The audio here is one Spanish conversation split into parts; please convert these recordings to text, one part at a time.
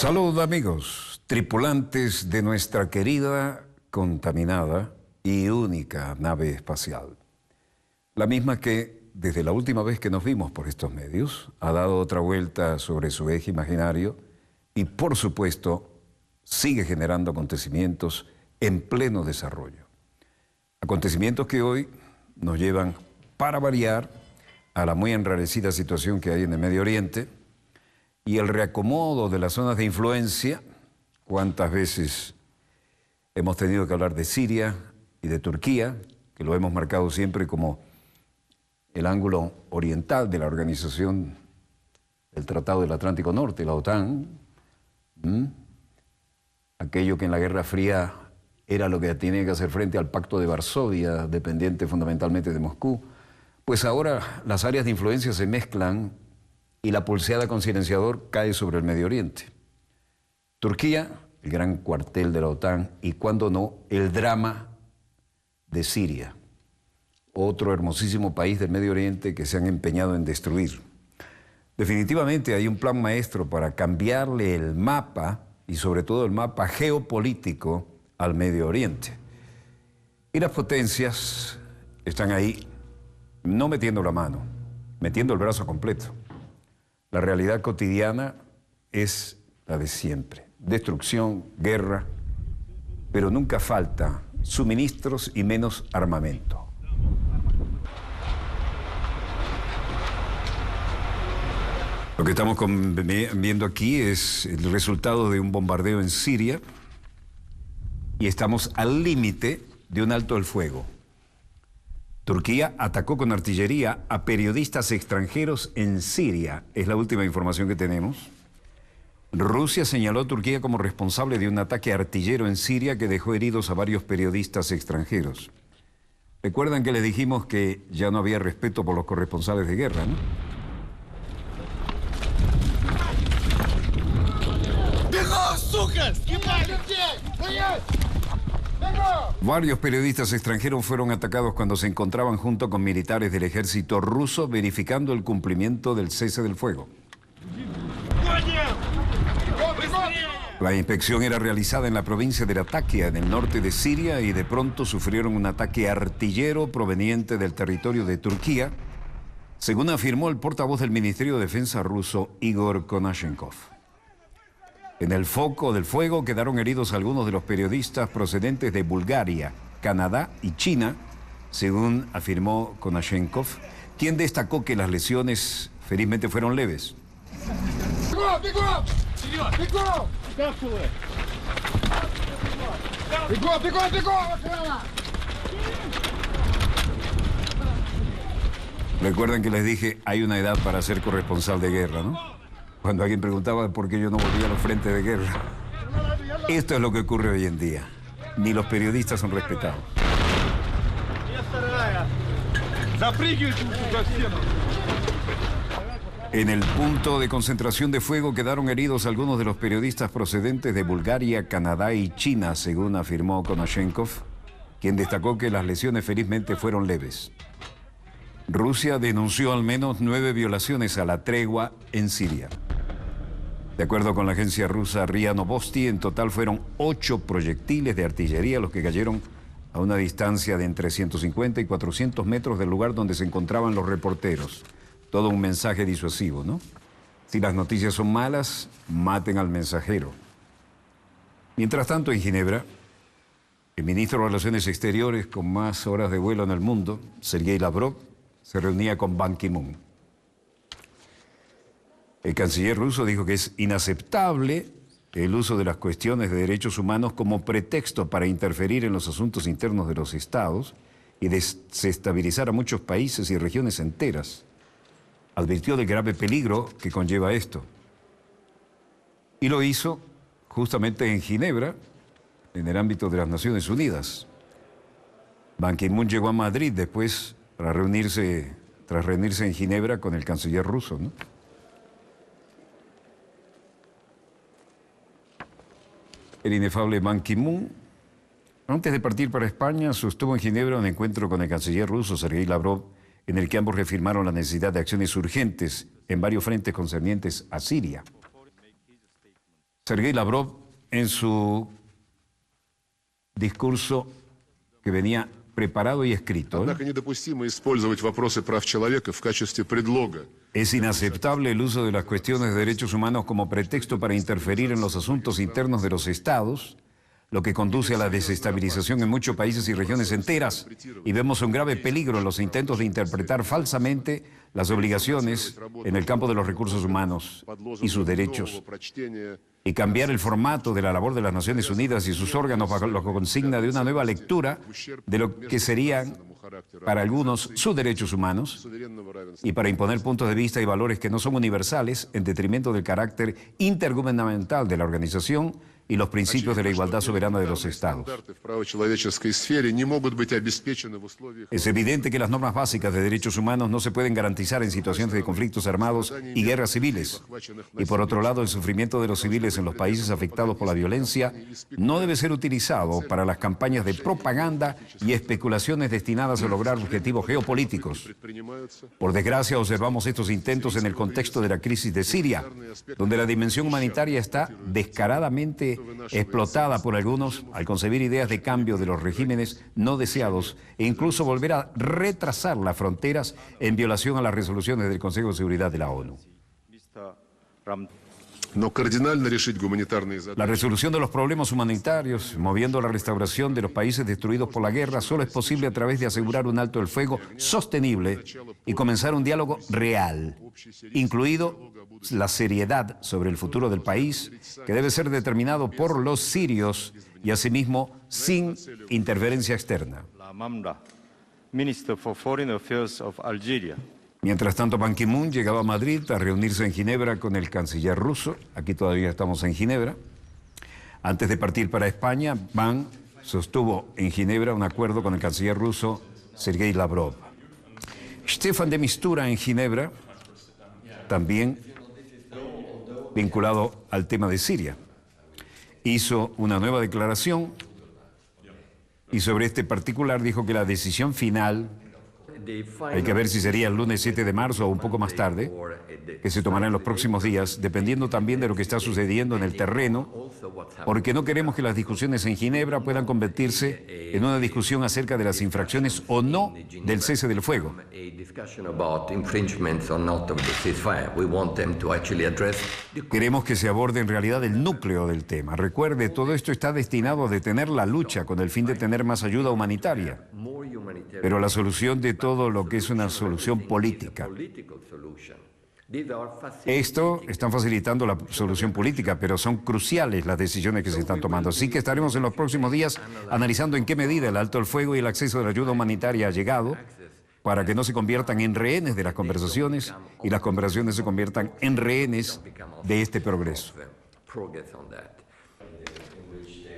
Salud amigos, tripulantes de nuestra querida, contaminada y única nave espacial. La misma que, desde la última vez que nos vimos por estos medios, ha dado otra vuelta sobre su eje imaginario y, por supuesto, sigue generando acontecimientos en pleno desarrollo. Acontecimientos que hoy nos llevan, para variar, a la muy enrarecida situación que hay en el Medio Oriente y el reacomodo de las zonas de influencia. Cuántas veces hemos tenido que hablar de Siria y de Turquía, que lo hemos marcado siempre como el ángulo oriental de la organización del Tratado del Atlántico Norte, la OTAN, aquello que en la Guerra Fría era lo que tenía que hacer frente al Pacto de Varsovia, dependiente fundamentalmente de Moscú. Pues ahora las áreas de influencia se mezclan y la pulseada con silenciador cae sobre el Medio Oriente. Turquía, el gran cuartel de la OTAN, y cuando no, el drama de Siria, otro hermosísimo país del Medio Oriente que se han empeñado en destruir. Definitivamente hay un plan maestro para cambiarle el mapa, y sobre todo el mapa geopolítico, al Medio Oriente. Y las potencias están ahí, no metiendo la mano, metiendo el brazo completo. La realidad cotidiana es la de siempre. Destrucción, guerra, pero nunca falta suministros y menos armamento. Lo que estamos viendo aquí es el resultado de un bombardeo en Siria y estamos al límite de un alto el fuego. Turquía atacó con artillería a periodistas extranjeros en Siria, es la última información que tenemos. Rusia señaló a Turquía como responsable de un ataque artillero en Siria que dejó heridos a varios periodistas extranjeros. Recuerdan que les dijimos que ya no había respeto por los corresponsales de guerra, ¿no? Varios periodistas extranjeros fueron atacados cuando se encontraban junto con militares del ejército ruso verificando el cumplimiento del cese del fuego. La inspección era realizada en la provincia de Latakia, en el norte de Siria, y de pronto sufrieron un ataque artillero proveniente del territorio de Turquía, según afirmó el portavoz del Ministerio de Defensa ruso, Igor Konashenkov. En el foco del fuego quedaron heridos algunos de los periodistas procedentes de Bulgaria, Canadá y China, según afirmó Konashenkov, quien destacó que las lesiones felizmente fueron leves. Recuerdan que les dije, hay una edad para ser corresponsal de guerra, ¿no? Cuando alguien preguntaba por qué yo no volvía a los frentes de guerra. Esto es lo que ocurre hoy en día. Ni los periodistas son respetados. En el punto de concentración de fuego quedaron heridos algunos de los periodistas procedentes de Bulgaria, Canadá y China, según afirmó Konashenkov, quien destacó que las lesiones felizmente fueron leves. Rusia denunció al menos 9 violaciones a la tregua en Siria. De acuerdo con la agencia rusa RIA Novosti, en total fueron 8 proyectiles de artillería los que cayeron a una distancia de entre 150 y 400 metros del lugar donde se encontraban los reporteros. Todo un mensaje disuasivo, ¿no? Si las noticias son malas, maten al mensajero. Mientras tanto, en Ginebra, el ministro de Relaciones Exteriores con más horas de vuelo en el mundo, Sergei Lavrov, se reunía con Ban Ki-moon. El canciller ruso dijo que es inaceptable el uso de las cuestiones de derechos humanos como pretexto para interferir en los asuntos internos de los estados y desestabilizar a muchos países y regiones enteras. Advirtió del grave peligro que conlleva esto. Y lo hizo justamente en Ginebra, en el ámbito de las Naciones Unidas. Ban Ki-moon llegó a Madrid después tras reunirse en Ginebra con el canciller ruso, ¿no? El inefable Ban Ki-moon, antes de partir para España, sostuvo en Ginebra un encuentro con el canciller ruso Sergei Lavrov, en el que ambos reafirmaron la necesidad de acciones urgentes en varios frentes concernientes a Siria. Sergei Lavrov, en su discurso que venía preparado y escrito, Однако недопустимо использовать вопросы прав человека в качестве предлога. es inaceptable el uso de las cuestiones de derechos humanos como pretexto para interferir en los asuntos internos de los estados, lo que conduce a la desestabilización en muchos países y regiones enteras, y vemos un grave peligro en los intentos de interpretar falsamente las obligaciones en el campo de los recursos humanos y sus derechos, y cambiar el formato de la labor de las Naciones Unidas y sus órganos bajo la consigna de una nueva lectura de lo que serían, para algunos, sus derechos humanos, y para imponer puntos de vista y valores que no son universales en detrimento del carácter intergubernamental de la organización y los principios de la igualdad soberana de los estados. Es evidente que las normas básicas de derechos humanos no se pueden garantizar en situaciones de conflictos armados y guerras civiles. Y por otro lado, el sufrimiento de los civiles en los países afectados por la violencia no debe ser utilizado para las campañas de propaganda y especulaciones destinadas a lograr objetivos geopolíticos. Por desgracia, observamos estos intentos en el contexto de la crisis de Siria, donde la dimensión humanitaria está descaradamente explotada por algunos al concebir ideas de cambio de los regímenes no deseados e incluso volver a retrasar las fronteras en violación a las resoluciones del Consejo de Seguridad de la ONU. La resolución de los problemas humanitarios, moviendo la restauración de los países destruidos por la guerra, solo es posible a través de asegurar un alto el fuego sostenible y comenzar un diálogo real, incluido la seriedad sobre el futuro del país, que debe ser determinado por los sirios y asimismo sin interferencia externa. Minister for Foreign Affairs of Algeria. Mientras tanto, Ban Ki-moon llegaba a Madrid a reunirse en Ginebra con el canciller ruso. Aquí todavía estamos en Ginebra. Antes de partir para España, Ban sostuvo en Ginebra un acuerdo con el canciller ruso Sergei Lavrov. Stefan de Mistura en Ginebra, también vinculado al tema de Siria, hizo una nueva declaración y sobre este particular dijo que la decisión final, hay que ver si sería el lunes 7 de marzo o un poco más tarde, que se tomará en los próximos días, dependiendo también de lo que está sucediendo en el terreno, porque no queremos que las discusiones en Ginebra puedan convertirse en una discusión acerca de las infracciones o no del cese del fuego. Queremos que se aborde en realidad el núcleo del tema. Recuerde, todo esto está destinado a detener la lucha con el fin de tener más ayuda humanitaria. Pero la solución de todo lo que es una solución política. Esto están facilitando la solución política, pero son cruciales las decisiones que se están tomando. Así que estaremos en los próximos días analizando en qué medida el alto el fuego y el acceso de la ayuda humanitaria ha llegado para que no se conviertan en rehenes de las conversaciones y las conversaciones se conviertan en rehenes de este progreso.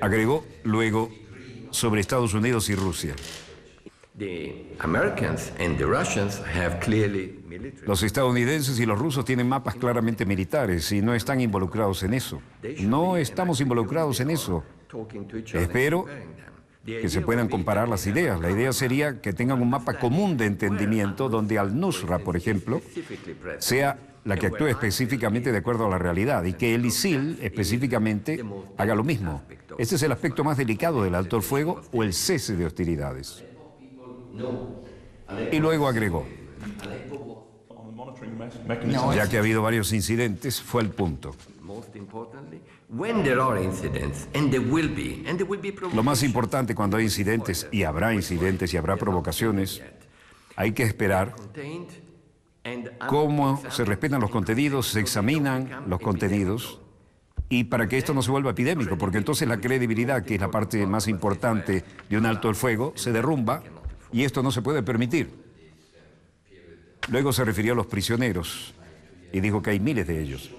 Agregó luego sobre Estados Unidos y Rusia. Los estadounidenses y los rusos tienen mapas claramente militares y no están involucrados en eso. No estamos involucrados en eso. Espero que se puedan comparar las ideas. La idea sería que tengan un mapa común de entendimiento donde Al-Nusra, por ejemplo, sea la que actúe específicamente de acuerdo a la realidad y que el ISIL específicamente haga lo mismo. Este es el aspecto más delicado del alto el fuego o el cese de hostilidades. Y luego agregó, ya que ha habido varios incidentes, fue el punto. Lo más importante cuando hay incidentes, y habrá provocaciones, hay que esperar cómo se respetan los contenidos, se examinan los contenidos, y para que esto no se vuelva epidémico, porque entonces la credibilidad, que es la parte más importante de un alto el fuego, se derrumba, y esto no se puede permitir. Luego se refirió a los prisioneros, y dijo que hay miles de ellos.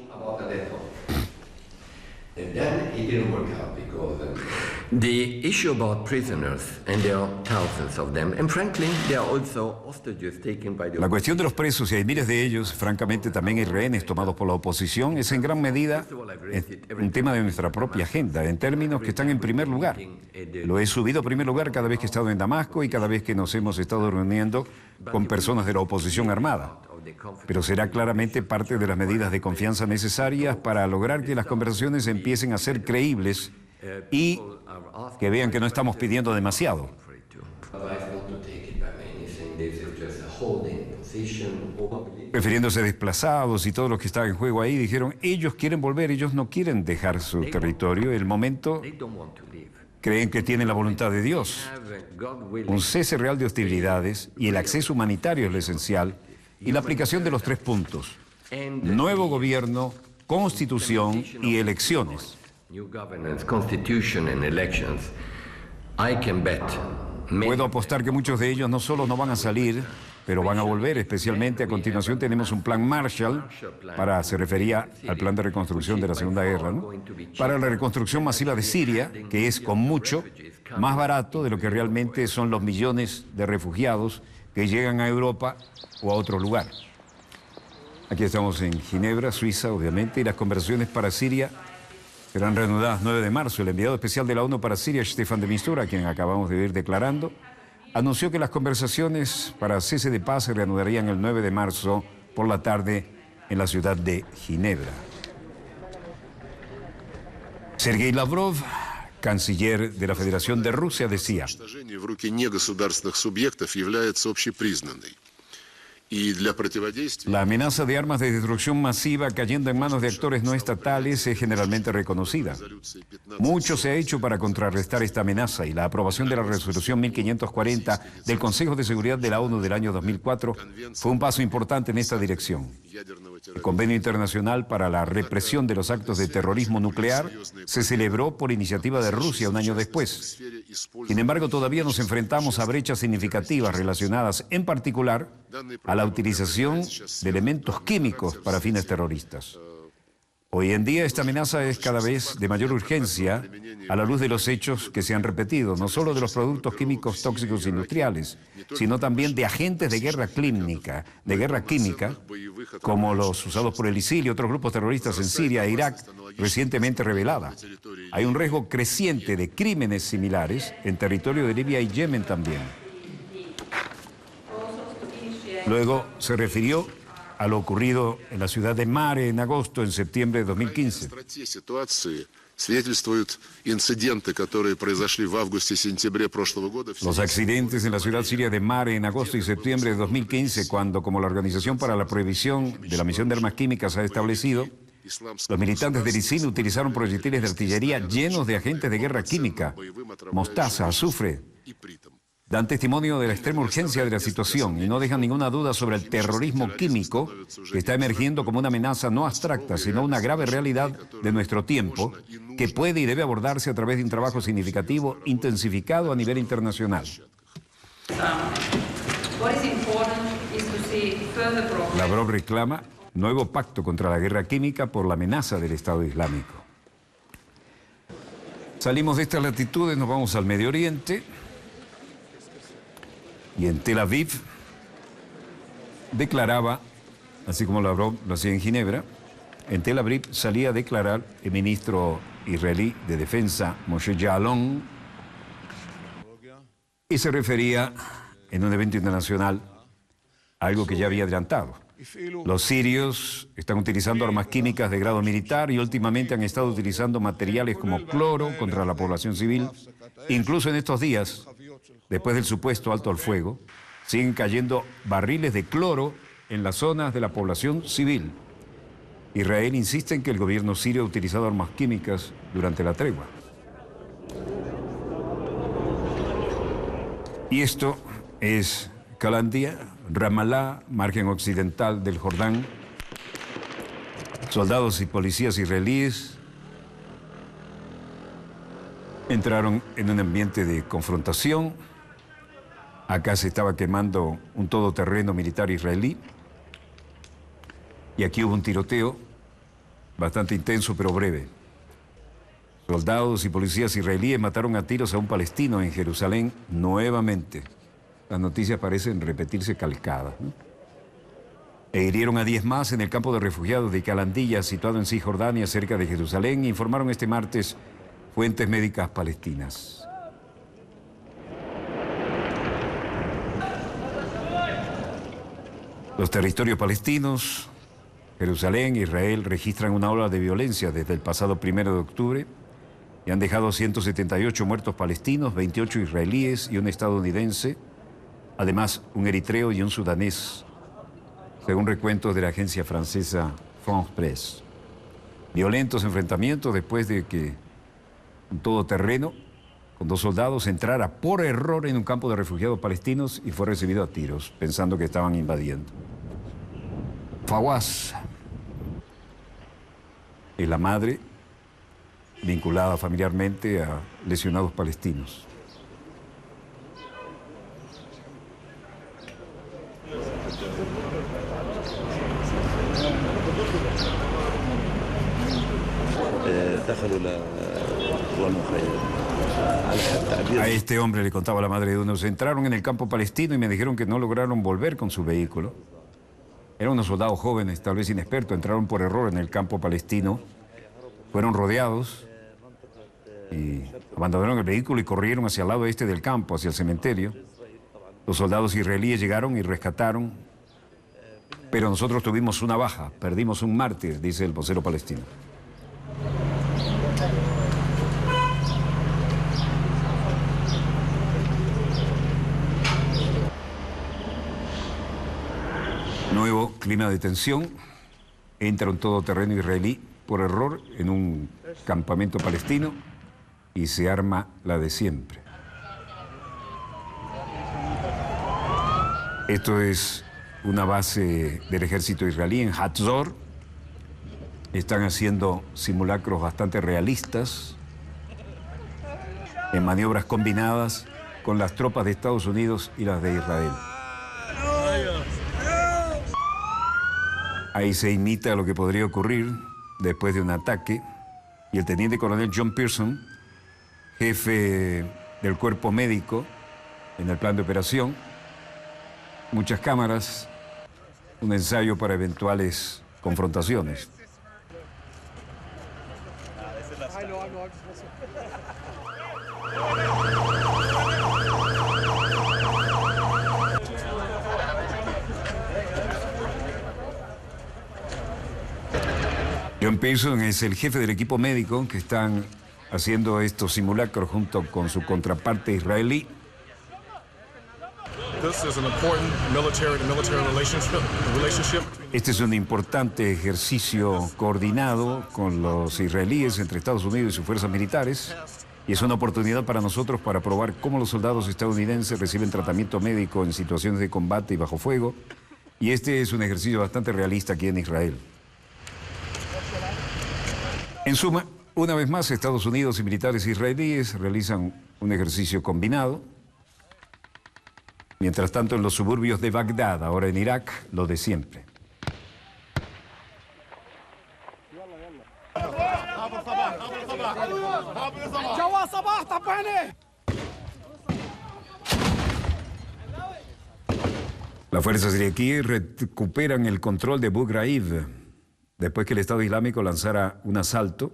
The issue about prisoners, and there are thousands of them, and frankly, there are also hostages taken by the... La cuestión de los presos, y hay miles de ellos, francamente también hay rehenes tomados por la oposición, es en gran medida un tema de nuestra propia agenda, en términos que están en primer lugar. Lo he subido a primer lugar cada vez que he estado en Damasco y cada vez que nos hemos estado reuniendo con personas de la oposición armada. pero será claramente parte de las medidas de confianza necesarias para lograr que las conversaciones empiecen a ser creíbles y que vean que no estamos pidiendo demasiado. Refiriéndose a desplazados y todos los que estaban en juego ahí, dijeron, ellos quieren volver, ellos no quieren dejar su territorio. El momento creen que tienen la voluntad de Dios. Un cese real de hostilidades y el acceso humanitario es lo esencial, y la aplicación de los 3 puntos: nuevo gobierno, constitución y elecciones. Puedo apostar que muchos de ellos no solo no van a salir, pero van a volver. Especialmente a continuación tenemos un plan Marshall, se refería al plan de reconstrucción de la Segunda Guerra, ¿no? Para la reconstrucción masiva de Siria, que es con mucho más barato de lo que realmente son los millones de refugiados que llegan a Europa o a otro lugar. Aquí estamos en Ginebra, Suiza, obviamente, y las conversaciones para Siria serán reanudadas 9 de marzo. El enviado especial de la ONU para Siria, Stefan de Mistura, a quien acabamos de ir declarando, anunció que las conversaciones para cese de paz se reanudarían el 9 de marzo por la tarde en la ciudad de Ginebra. Sergei Lavrov, canciller de la Federación de Rusia, decía: la amenaza de armas de destrucción masiva cayendo en manos de actores no estatales es generalmente reconocida. Mucho se ha hecho para contrarrestar esta amenaza, y la aprobación de la resolución 1540 del Consejo de Seguridad de la ONU del año 2004 fue un paso importante en esta dirección. El Convenio Internacional para la Represión de los Actos de Terrorismo Nuclear se celebró por iniciativa de Rusia un año después. Sin embargo, todavía nos enfrentamos a brechas significativas relacionadas, en particular, a la utilización de elementos químicos para fines terroristas. Hoy en día esta amenaza es cada vez de mayor urgencia a la luz de los hechos que se han repetido, no solo de los productos químicos tóxicos industriales, sino también de agentes de guerra química, como los usados por el ISIL y otros grupos terroristas en Siria e Irak, recientemente revelada. Hay un riesgo creciente de crímenes similares en territorio de Libia y Yemen también. Luego se refirió a lo ocurrido en la ciudad de Mare en agosto, en septiembre de 2015. Los accidentes en la ciudad siria de Mare en agosto y septiembre de 2015, cuando, como la Organización para la Prohibición de la Emisión de Armas Químicas ha establecido, los militantes del ISIL utilizaron proyectiles de artillería llenos de agentes de guerra química, mostaza, azufre, dan testimonio de la extrema urgencia de la situación y no dejan ninguna duda sobre el terrorismo químico que está emergiendo como una amenaza no abstracta, sino una grave realidad de nuestro tiempo que puede y debe abordarse a través de un trabajo significativo intensificado a nivel internacional. Lavrov reclama nuevo pacto contra la guerra química por la amenaza del Estado Islámico. Salimos de estas latitudes, nos vamos al Medio Oriente. Y en Tel Aviv declaraba, así como Lavrov lo hacía en Ginebra, en Tel Aviv salía a declarar el ministro israelí de Defensa, Moshe Ya'alon, y se refería en un evento internacional a algo que ya había adelantado. Los sirios están utilizando armas químicas de grado militar y últimamente han estado utilizando materiales como cloro contra la población civil. Incluso en estos días, después del supuesto alto al fuego, siguen cayendo barriles de cloro en las zonas de la población civil. Israel insiste en que el gobierno sirio ha utilizado armas químicas durante la tregua. Y esto es Calandia, Ramallah, margen occidental del Jordán. Soldados y policías israelíes entraron en un ambiente de confrontación. Acá se estaba quemando un todoterreno militar israelí. Y aquí hubo un tiroteo bastante intenso pero breve. Soldados y policías israelíes mataron a tiros a un palestino en Jerusalén nuevamente. Las noticias parecen repetirse calcadas, ¿no? E hirieron a 10 más en el campo de refugiados de Calandilla, situado en Cisjordania, cerca de Jerusalén, informaron este martes fuentes médicas palestinas. Los territorios palestinos, Jerusalén, Israel, registran una ola de violencia desde el pasado 1 de octubre y han dejado 178 muertos palestinos, 28 israelíes y un estadounidense, además un eritreo y un sudanés, según recuentos de la agencia francesa France Presse. Violentos enfrentamientos después de que un todoterreno con 2 soldados entrara por error en un campo de refugiados palestinos y fue recibido a tiros, pensando que estaban invadiendo. Fawaz es la madre vinculada familiarmente a lesionados palestinos. A este hombre, le contaba la madre de uno, se entraron en el campo palestino y me dijeron que no lograron volver con su vehículo. Eran unos soldados jóvenes, tal vez inexpertos, entraron por error en el campo palestino, fueron rodeados y abandonaron el vehículo y corrieron hacia el lado este del campo, hacia el cementerio. Los soldados israelíes llegaron y rescataron, pero nosotros tuvimos una baja, perdimos un mártir, dice el vocero palestino. Nuevo clima de tensión, entra un todoterreno israelí por error en un campamento palestino y se arma la de siempre. Esto es una base del ejército israelí en Hatzor. Están haciendo simulacros bastante realistas en maniobras combinadas con las tropas de Estados Unidos y las de Israel. Ahí se imita lo que podría ocurrir después de un ataque y el teniente coronel John Pearson, jefe del cuerpo médico en el plan de operación, muchas cámaras, un ensayo para eventuales confrontaciones. John Pearson es el jefe del equipo médico que están haciendo estos simulacros junto con su contraparte israelí. Este es un importante ejercicio coordinado con los israelíes entre Estados Unidos y sus fuerzas militares y es una oportunidad para nosotros para probar cómo los soldados estadounidenses reciben tratamiento médico en situaciones de combate y bajo fuego, y este es un ejercicio bastante realista aquí en Israel. En suma, una vez más, Estados Unidos y militares israelíes realizan un ejercicio combinado. Mientras tanto, en los suburbios de Bagdad, ahora en Irak, lo de siempre. Las fuerzas iraquíes recuperan el control de Abu Ghraib después que el Estado Islámico lanzara un asalto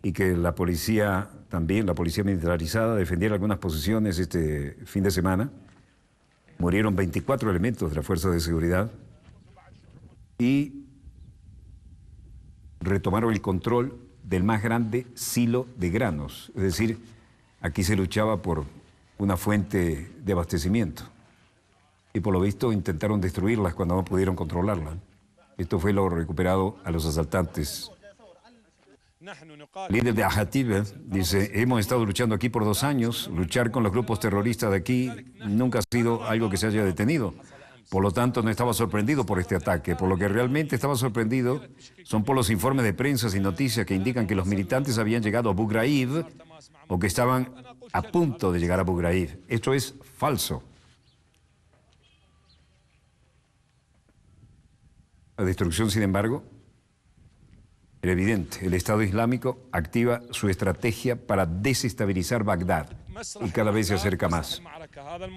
y que la policía, también la policía militarizada, defendiera algunas posiciones este fin de semana. Murieron 24 elementos de las fuerzas de seguridad y retomaron el control del más grande silo de granos. Es decir, aquí se luchaba por una fuente de abastecimiento y por lo visto intentaron destruirlas cuando no pudieron controlarla. Esto fue lo recuperado a los asaltantes. El líder de Ahatib dice, hemos estado luchando aquí por 2 años, luchar con los grupos terroristas de aquí nunca ha sido algo que se haya detenido. Por lo tanto, no estaba sorprendido por este ataque. Por lo que realmente estaba sorprendido son por los informes de prensa y noticias que indican que los militantes habían llegado a Abu Ghraib o que estaban a punto de llegar a Abu Ghraib. Esto es falso. La destrucción, sin embargo, era evidente. El Estado Islámico activa su estrategia para desestabilizar Bagdad y cada vez se acerca más.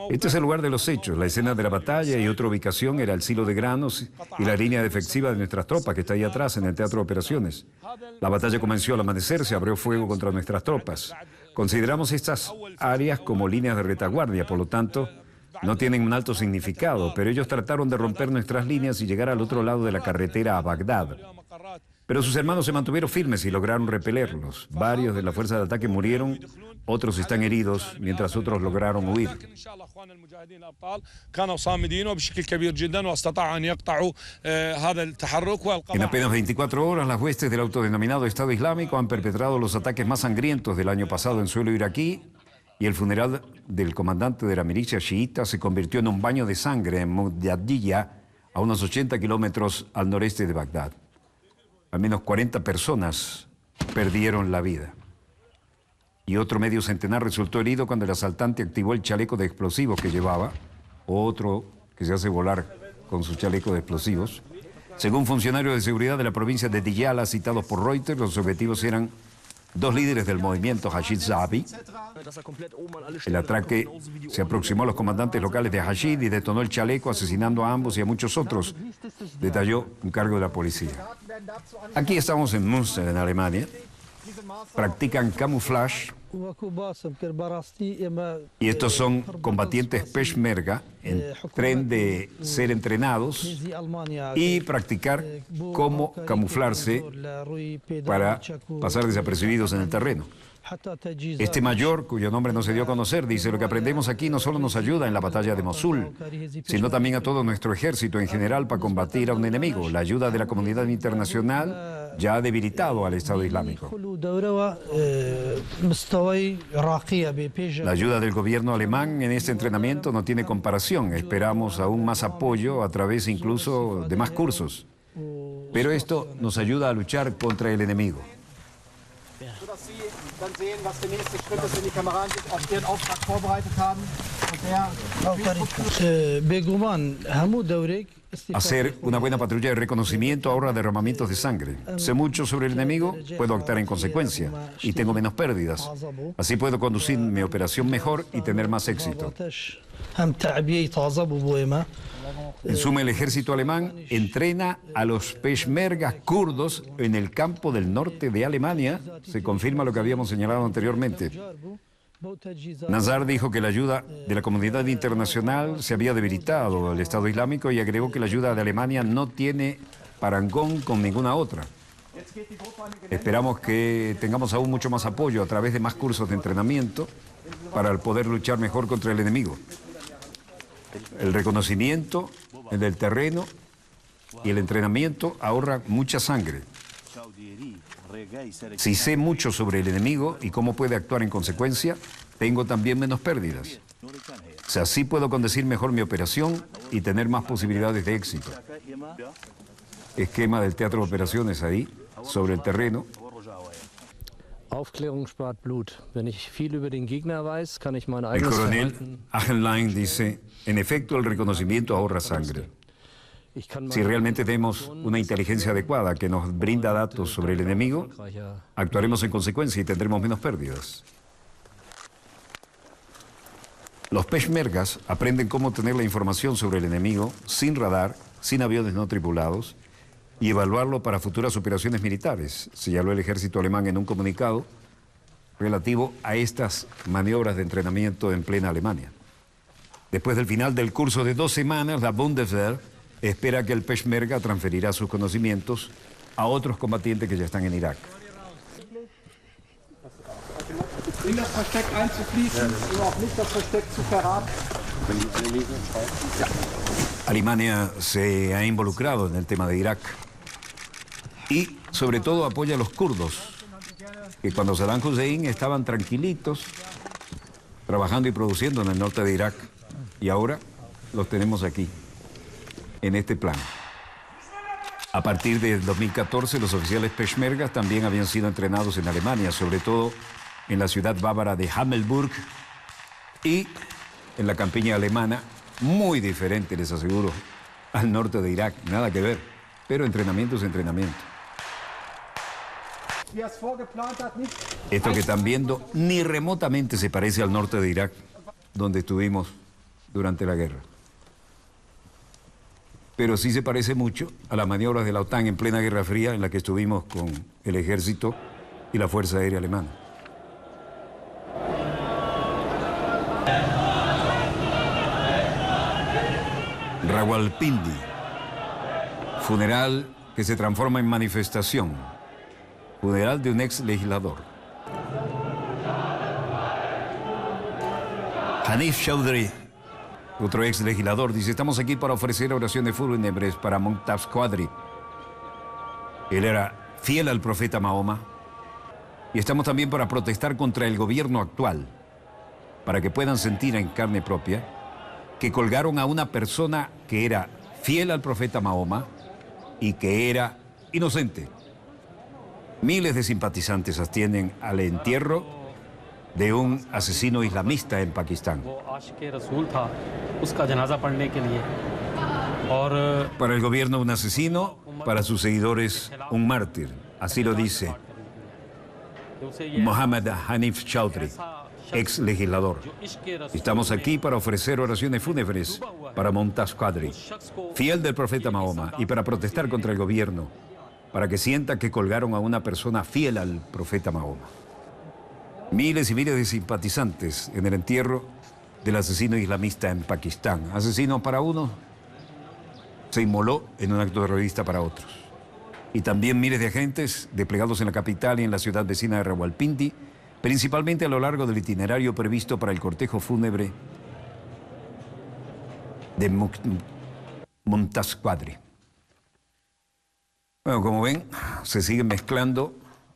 Este es el lugar de los hechos, la escena de la batalla, y otra ubicación era el silo de granos y la línea defensiva de nuestras tropas que está ahí atrás en el teatro de operaciones. La batalla comenzó al amanecer, se abrió fuego contra nuestras tropas. Consideramos estas áreas como líneas de retaguardia, por lo tanto, no tienen un alto significado, pero ellos trataron de romper nuestras líneas y llegar al otro lado de la carretera a Bagdad. Pero sus hermanos se mantuvieron firmes y lograron repelerlos. Varios de la fuerza de ataque murieron, otros están heridos, mientras otros lograron huir. En apenas 24 horas, las huestes del autodenominado Estado Islámico han perpetrado los ataques más sangrientos del año pasado en suelo iraquí, y el funeral del comandante de la milicia chiita se convirtió en un baño de sangre en Mudjadiyya, a unos 80 kilómetros al noreste de Bagdad. Al menos 40 personas perdieron la vida. Y otro medio centenar resultó herido cuando el asaltante activó el chaleco de explosivos que llevaba, otro que se hace volar con su chaleco de explosivos. Según funcionarios de seguridad de la provincia de Diyala, citados por Reuters, los objetivos eran 2 líderes del movimiento Hashid Zahabi. El ataque se aproximó a los comandantes locales de Hashid y detonó el chaleco, asesinando a ambos y a muchos otros, detalló un cargo de la policía. Aquí estamos en Münster, en Alemania. Practican camuflaje. Y estos son combatientes Peshmerga en tren de ser entrenados y practicar cómo camuflarse para pasar desapercibidos en el terreno. Este mayor, cuyo nombre no se dio a conocer, dice: lo que aprendemos aquí no solo nos ayuda en la batalla de Mosul, sino también a todo nuestro ejército en general para combatir a un enemigo. La ayuda de la comunidad internacional ya ha debilitado al Estado Islámico. La ayuda del gobierno alemán en este entrenamiento no tiene comparación. Esperamos aún más apoyo a través incluso de más cursos. Pero esto nos ayuda a luchar contra el enemigo. Hacer una buena patrulla de reconocimiento ahorra derramamientos de sangre. Sé mucho sobre el enemigo, puedo actuar en consecuencia y tengo menos pérdidas. Así puedo conducir mi operación mejor y tener más éxito. En suma, el ejército alemán entrena a los peshmergas kurdos en el campo del norte de Alemania. Se confirma lo que habíamos señalado anteriormente. Nazar dijo que la ayuda de la comunidad internacional se había debilitado al Estado Islámico y agregó que la ayuda de Alemania no tiene parangón con ninguna otra. Esperamos que tengamos aún mucho más apoyo a través de más cursos de entrenamiento para poder luchar mejor contra el enemigo. El reconocimiento del terreno y el entrenamiento ahorra mucha sangre. Si sé mucho sobre el enemigo y cómo puede actuar en consecuencia, tengo también menos pérdidas. O sea, así puedo conducir mejor mi operación y tener más posibilidades de éxito. Esquema del teatro de operaciones ahí, sobre el terreno. El coronel Achenlein dice: en efecto, el reconocimiento ahorra sangre. Si realmente tenemos una inteligencia adecuada que nos brinda datos sobre el enemigo, actuaremos en consecuencia y tendremos menos pérdidas. Los peshmergas aprenden cómo tener la información sobre el enemigo sin radar, sin aviones no tripulados, y evaluarlo para futuras operaciones militares, señaló el ejército alemán en un comunicado relativo a estas maniobras de entrenamiento en plena Alemania. Después del final del curso de 2 semanas, la Bundeswehr espera que el Peshmerga transferirá sus conocimientos a otros combatientes que ya están en Irak. Alemania se ha involucrado en el tema de Irak y sobre todo apoya a los kurdos, que cuando Saddam Hussein estaban tranquilitos trabajando y produciendo en el norte de Irak, y ahora los tenemos aquí, en este plan. A partir del 2014, los oficiales peshmergas también habían sido entrenados en Alemania, sobre todo en la ciudad bávara de Hammelburg y en la campiña alemana, muy diferente, les aseguro, al norte de Irak, nada que ver, pero entrenamiento es entrenamiento. Esto que están viendo ni remotamente se parece al norte de Irak, donde estuvimos durante la guerra. Pero sí se parece mucho a las maniobras de la OTAN en plena Guerra Fría, en la que estuvimos con el ejército y la Fuerza Aérea Alemana. Rawalpindi. Funeral que se transforma en manifestación. Funeral de un ex legislador. Hanif Chaudhry, otro ex legislador, dice: estamos aquí para ofrecer oraciones fúnebres para Mumtaz Quadri. Él era fiel al profeta Mahoma. Y estamos también para protestar contra el gobierno actual, para que puedan sentir en carne propia que colgaron a una persona que era fiel al profeta Mahoma y que era inocente. Miles de simpatizantes ascienden al entierro de un asesino islamista en Pakistán. Para el gobierno un asesino, para sus seguidores un mártir. Así lo dice Mohammad Hanif Chaudhry, ex legislador. Estamos aquí para ofrecer oraciones fúnebres para Mumtaz Quadri, fiel del profeta Mahoma, y para protestar contra el gobierno, para que sienta que colgaron a una persona fiel al profeta Mahoma. Miles y miles de simpatizantes en el entierro del asesino islamista en Pakistán. Asesino para uno, se inmoló en un acto terrorista para otros. Y también miles de agentes desplegados en la capital y en la ciudad vecina de Rawalpindi, principalmente a lo largo del itinerario previsto para el cortejo fúnebre de Mumtaz Quadri. Bueno, como ven, se siguen mezclando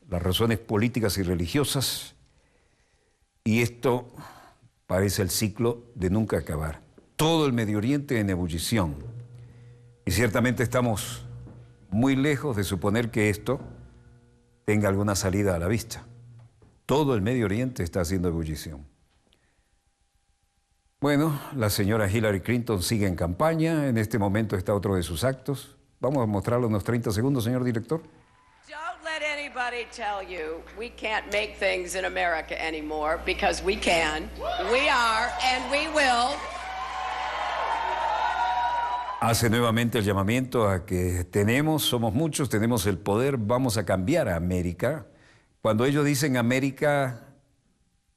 las razones políticas y religiosas, y esto parece el ciclo de nunca acabar. Todo el Medio Oriente en ebullición. Y ciertamente estamos muy lejos de suponer que esto tenga alguna salida a la vista. Todo el Medio Oriente está haciendo ebullición. Bueno, la señora Hillary Clinton sigue en campaña. En este momento está otro de sus actos. Vamos a mostrarlo unos 30 segundos, señor director. Don't let anybody tell you we can't make things in America anymore, because we can, we are, and we will. Hace nuevamente el llamamiento a que somos muchos, tenemos el poder, vamos a cambiar a América. Cuando ellos dicen América,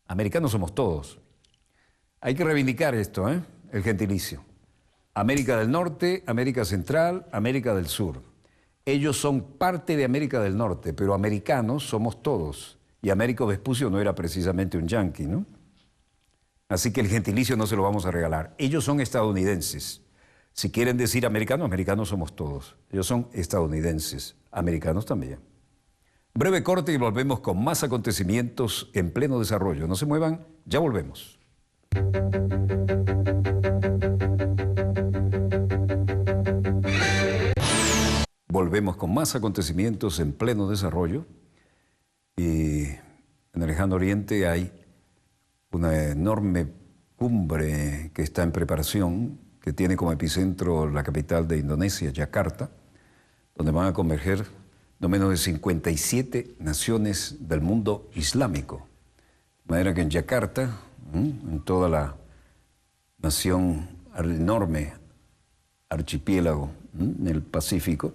americanos somos todos. Hay que reivindicar esto, el gentilicio. América del Norte, América Central, América del Sur. Ellos son parte de América del Norte, pero americanos somos todos. Y Américo Vespucio no era precisamente un yanqui, ¿no? Así que el gentilicio no se lo vamos a regalar. Ellos son estadounidenses. Si quieren decir americanos, americanos somos todos. Ellos son estadounidenses, americanos también. Breve corte y volvemos con más acontecimientos en pleno desarrollo. No se muevan, ya volvemos. Volvemos con más acontecimientos en pleno desarrollo. Y en el lejano oriente hay una enorme cumbre que está en preparación, que tiene como epicentro la capital de Indonesia, Yakarta, donde van a converger no menos de 57 naciones del mundo islámico. De manera que en Yakarta, en toda la nación, el enorme archipiélago en el Pacífico,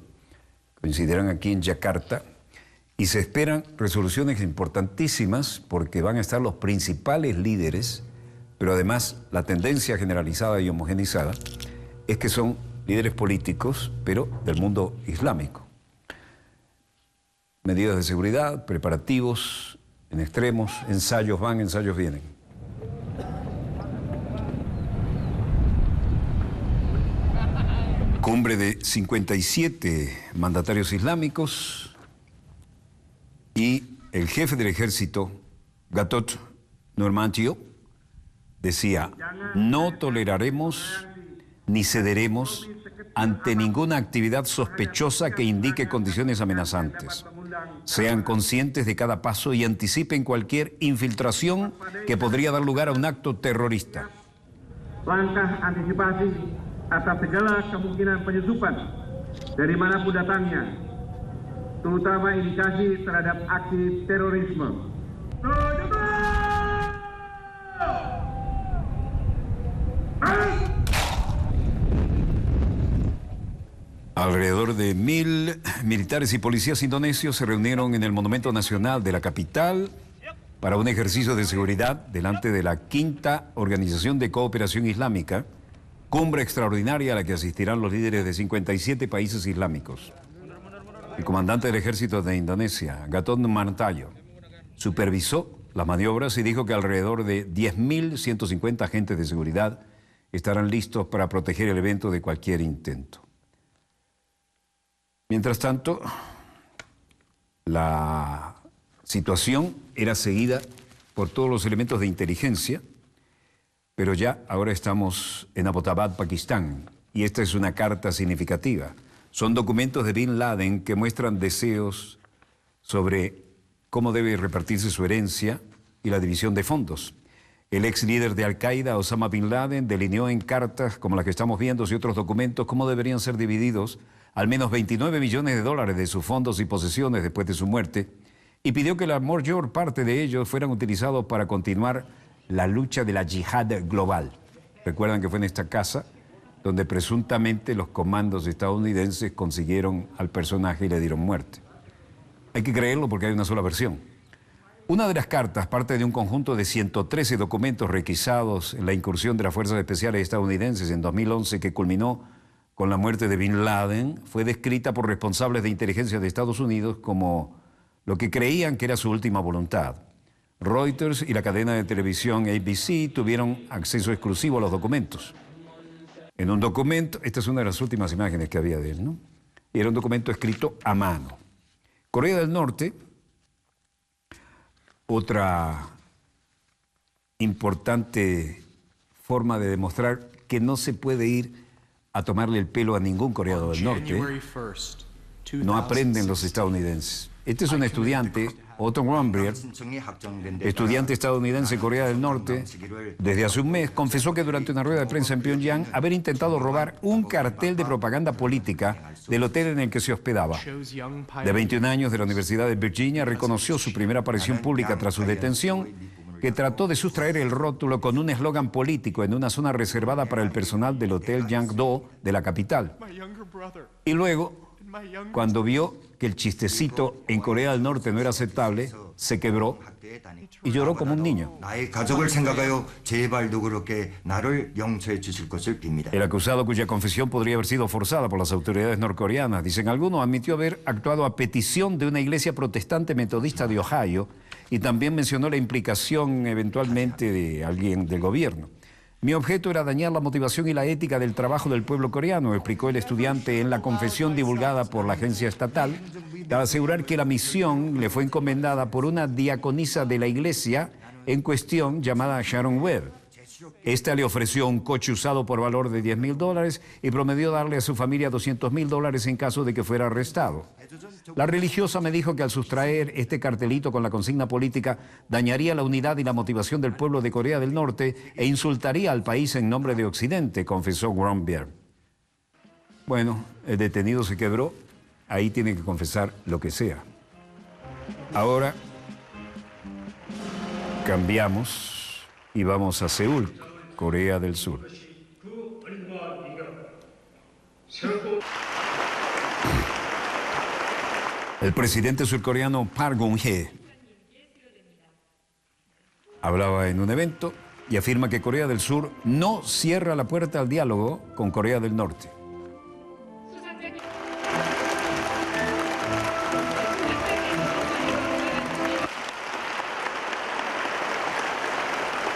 coincidirán aquí en Yakarta, y se esperan resoluciones importantísimas porque van a estar los principales líderes, pero además la tendencia generalizada y homogeneizada es que son líderes políticos, pero del mundo islámico. Medidas de seguridad, preparativos en extremos, ensayos van, ensayos vienen. Cumbre de 57 mandatarios islámicos y el jefe del ejército, Gatot Nurmantio, decía: no toleraremos ni cederemos ante ninguna actividad sospechosa que indique condiciones amenazantes. Sean conscientes de cada paso y anticipen cualquier infiltración que podría dar lugar a un acto terrorista. Langkah antisipasi atas segala kemungkinan penyusupan dari manapun datangnya, terutama indikasi terhadap aksi terorisme. Alrededor de 1000 militares y policías indonesios se reunieron en el Monumento Nacional de la capital para un ejercicio de seguridad delante de la 5ª Organización de Cooperación Islámica, Cumbre extraordinaria a la que asistirán los líderes de 57 países islámicos. El comandante del ejército de Indonesia, Gatot Mantayo, supervisó las maniobras y dijo que alrededor de 10.150 agentes de seguridad estarán listos para proteger el evento de cualquier intento. Mientras tanto, la situación era seguida por todos los elementos de inteligencia, pero ya ahora estamos en Abbottabad, Pakistán, y esta es una carta significativa. Son documentos de Bin Laden que muestran deseos sobre cómo debe repartirse su herencia y la división de fondos. El ex líder de Al-Qaeda, Osama Bin Laden, delineó en cartas como las que estamos viendo y otros documentos cómo deberían ser divididos al menos 29 millones de dólares de sus fondos y posesiones después de su muerte, y pidió que la mayor parte de ellos fueran utilizados para continuar la lucha de la yihad global. Recuerdan que fue en esta casa donde presuntamente los comandos estadounidenses consiguieron al personaje y le dieron muerte. Hay que creerlo porque hay una sola versión. Una de las cartas, parte de un conjunto de 113 documentos requisados en la incursión de las Fuerzas Especiales estadounidenses en 2011 que culminó con la muerte de Bin Laden, fue descrita por responsables de inteligencia de Estados Unidos como lo que creían que era su última voluntad. Reuters y la cadena de televisión ABC tuvieron acceso exclusivo a los documentos. En un documento, esta es una de las últimas imágenes que había de él, ¿no? Y era un documento escrito a mano. Corea del Norte, otra importante forma de demostrar que no se puede ir a tomarle el pelo a ningún coreano del norte, no aprenden los estadounidenses. Este es un estudiante, Otto Warmbier, estudiante estadounidense en Corea del Norte, desde hace un mes, confesó que durante una rueda de prensa en Pyongyang haber intentado robar un cartel de propaganda política del hotel en el que se hospedaba. De 21 años, de la Universidad de Virginia, reconoció su primera aparición pública tras su detención, que trató de sustraer el rótulo con un eslogan político en una zona reservada para el personal del Hotel Yangdo de la capital. Y luego, cuando vio que el chistecito en Corea del Norte no era aceptable, se quebró y lloró como un niño. El acusado, cuya confesión podría haber sido forzada por las autoridades norcoreanas, dicen algunos, admitió haber actuado a petición de una iglesia protestante metodista de Ohio y también mencionó la implicación eventualmente de alguien del gobierno. Mi objeto era dañar la motivación y la ética del trabajo del pueblo coreano, explicó el estudiante en la confesión divulgada por la agencia estatal, para asegurar que la misión le fue encomendada por una diaconisa de la iglesia en cuestión llamada Sharon Webb. Esta le ofreció un coche usado por valor de $10,000 y prometió darle a su familia $200,000 en caso de que fuera arrestado. La religiosa me dijo que al sustraer este cartelito con la consigna política dañaría la unidad y la motivación del pueblo de Corea del Norte e insultaría al país en nombre de Occidente, confesó Warmbier. Bueno, el detenido se quebró, ahí tiene que confesar lo que sea. Ahora cambiamos y vamos a Seúl, Corea del Sur. El presidente surcoreano Park Geun-hye hablaba en un evento y afirma que Corea del Sur no cierra la puerta al diálogo con Corea del Norte.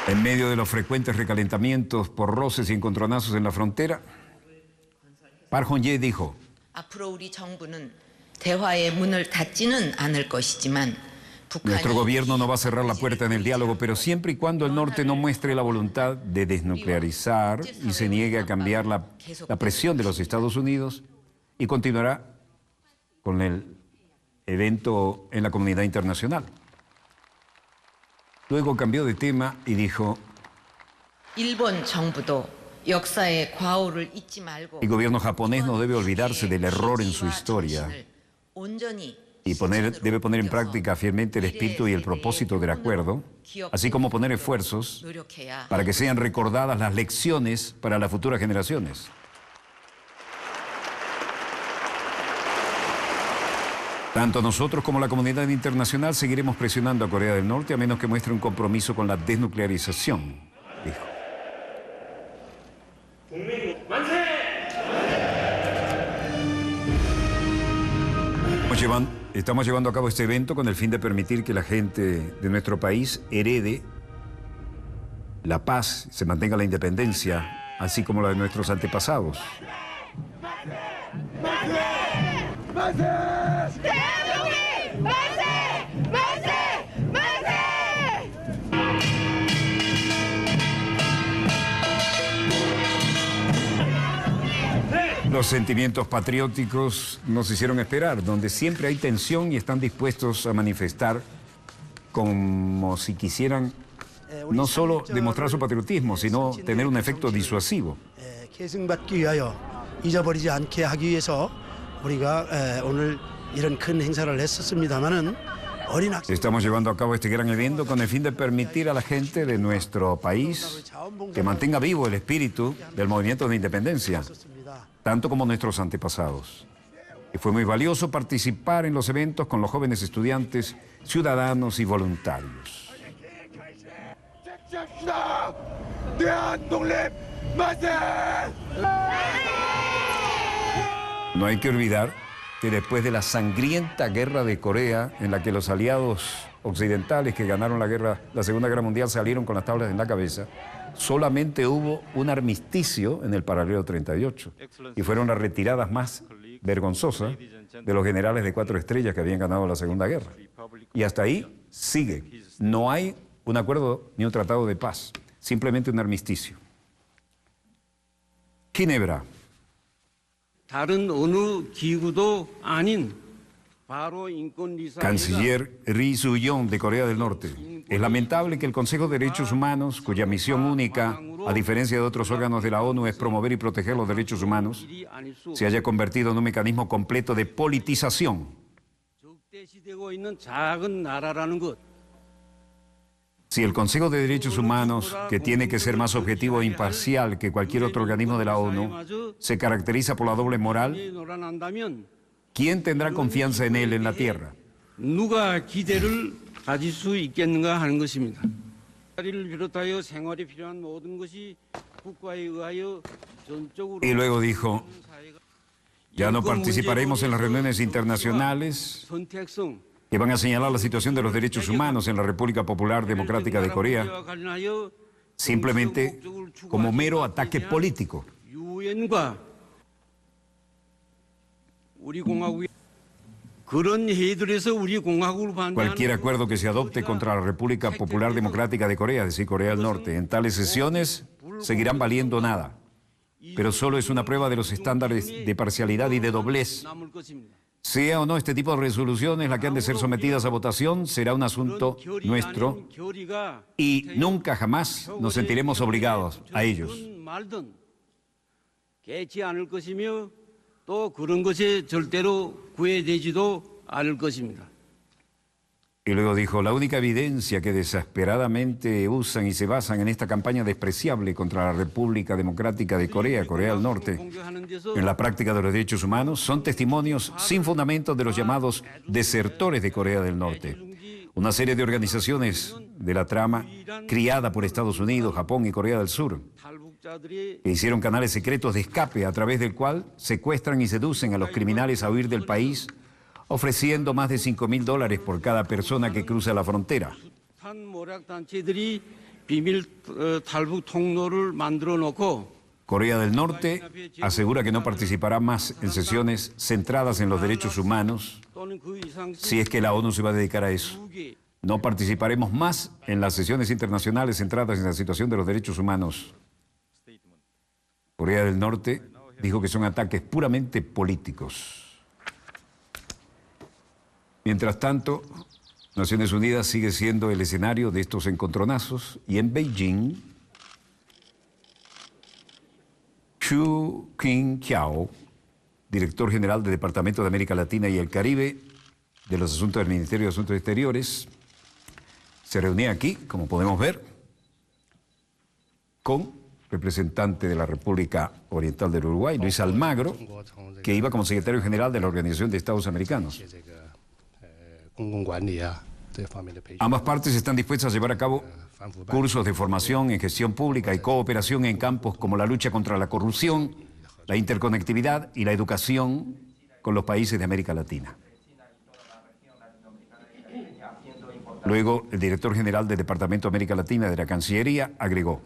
En medio de los frecuentes recalentamientos por roces y encontronazos en la frontera, Park Geun-hye dijo: nuestro gobierno no va a cerrar la puerta en el diálogo, pero siempre y cuando el norte no muestre la voluntad de desnuclearizar y se niegue a cambiar la presión de los Estados Unidos, y continuará con el evento en la comunidad internacional. Luego cambió de tema y dijo: el gobierno japonés no debe olvidarse del error en su historia y debe poner en práctica fielmente el espíritu y el propósito del acuerdo, así como poner esfuerzos para que sean recordadas las lecciones para las futuras generaciones. Tanto nosotros como la comunidad internacional seguiremos presionando a Corea del Norte a menos que muestre un compromiso con la desnuclearización, dijo. Estamos llevando a cabo este evento con el fin de permitir que la gente de nuestro país herede la paz, se mantenga la independencia, así como la de nuestros antepasados. Los sentimientos patrióticos nos hicieron esperar, donde siempre hay tensión y están dispuestos a manifestar como si quisieran no solo demostrar su patriotismo, sino tener un efecto disuasivo. 계승받기 위하여 잊어버리지 않게 하기 위해서 우리가 오늘 이런 큰 행사를 했었습니다마는 어린 학생 Estamos llevando a cabo este gran evento con el fin de permitir a la gente de nuestro país que mantenga vivo el espíritu del movimiento de independencia, tanto como nuestros antepasados. Y fue muy valioso participar en los eventos con los jóvenes estudiantes, ciudadanos y voluntarios. No hay que olvidar que después de la sangrienta guerra de Corea, en la que los aliados occidentales que ganaron la Segunda Guerra Mundial salieron con las tablas en la cabeza, solamente hubo un armisticio en el paralelo 38 y fueron las retiradas más vergonzosas de los generales de 4 estrellas que habían ganado la Segunda Guerra. Y hasta ahí sigue. No hay un acuerdo ni un tratado de paz, simplemente un armisticio. Ginebra. 다른 어느 기구도 아닌 Canciller Ri Su-yong de Corea del Norte. Es lamentable que el Consejo de Derechos Humanos, cuya misión única, a diferencia de otros órganos de la ONU, es promover y proteger los derechos humanos, se haya convertido en un mecanismo completo de politización. Si el Consejo de Derechos Humanos, que tiene que ser más objetivo e imparcial que cualquier otro organismo de la ONU, se caracteriza por la doble moral, ¿quién tendrá confianza en él en la tierra? 누가 기대를 가질 수 있겠는가 하는 것입니다. 자리를 비롯하여 생활에 필요한 모든 것이 국가에 의하여 전적으로 Y luego dijo, ya no participaremos en las reuniones internacionales 선택성 que van a señalar la situación de los derechos humanos en la República Popular Democrática de Corea, simplemente como mero ataque político. 유엔과 우리 공화국이 그런 회의들에서 우리 공화국을 Cualquier 반대하는 acuerdo que se adopte contra la República Popular Democrática de Corea, es decir, Corea del Norte, en tales sesiones seguirán valiendo nada, pero solo es una prueba de los estándares de parcialidad y de doblez. 남을 것입니다. Sea o no este tipo de resoluciones la que han de ser sometidas a votación, será un asunto nuestro y nunca jamás nos sentiremos obligados a ellos. 말든 개치 않을 것이며 또 그런 것에 절대로 구애되지도 않을 것입니다. Y luego dijo, la única evidencia que desesperadamente usan y se basan en esta campaña despreciable contra la República Democrática de Corea, Corea del Norte, en la práctica de los derechos humanos, son testimonios sin fundamento de los llamados desertores de Corea del Norte. Una serie de organizaciones de la trama criada por Estados Unidos, Japón y Corea del Sur, que hicieron canales secretos de escape a través del cual secuestran y seducen a los criminales a huir del país, ofreciendo más de $5,000 por cada persona que cruza la frontera. 모략단체들이 비밀 탈북 통로를 만들어 놓고 Corea del Norte asegura que no participará más en sesiones centradas en los derechos humanos 또는 그 이상 si es que la ONU se va a dedicar a eso. No participaremos más en las sesiones internacionales centradas en la situación de los derechos humanos. Corea del Norte dijo que son ataques puramente políticos. Mientras tanto, Naciones Unidas sigue siendo el escenario de estos encontronazos y en Beijing, Xu Qingqiao, director general del Departamento de América Latina y el Caribe de los Asuntos del Ministerio de Asuntos Exteriores, se reunía aquí, como podemos ver, con representante de la República Oriental del Uruguay, Luis Almagro, que iba como secretario general de la Organización de Estados Americanos. Ambas partes están dispuestas a llevar a cabo cursos de formación en gestión pública y cooperación en campos como la lucha contra la corrupción, la interconectividad y la educación con los países de América Latina. Luego, el director general del Departamento de América Latina de la Cancillería agregó: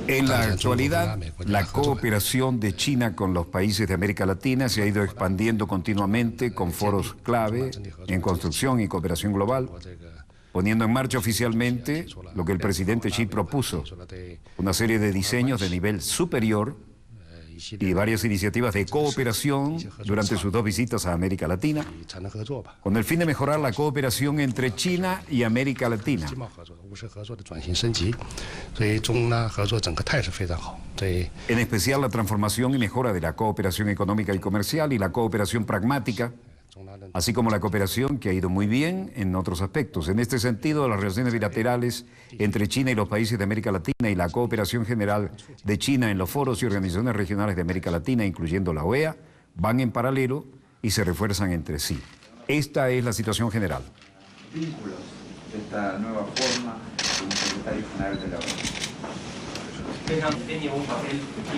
en la actualidad, la cooperación de China con los países de América Latina se ha ido expandiendo continuamente con foros clave en construcción y cooperación global, poniendo en marcha oficialmente lo que el presidente Xi propuso, una serie de diseños de nivel superior y varias iniciativas de cooperación durante sus 2 visitas a América Latina, con el fin de mejorar la cooperación entre China y América Latina. En especial la transformación y mejora de la cooperación económica y comercial y la cooperación pragmática, así como la cooperación que ha ido muy bien en otros aspectos. En este sentido, las relaciones bilaterales entre China y los países de América Latina y la cooperación general de China en los foros y organizaciones regionales de América Latina, incluyendo la OEA, van en paralelo y se refuerzan entre sí. Esta es la situación general. Vínculos de esta nueva forma como secretario general de la OEA.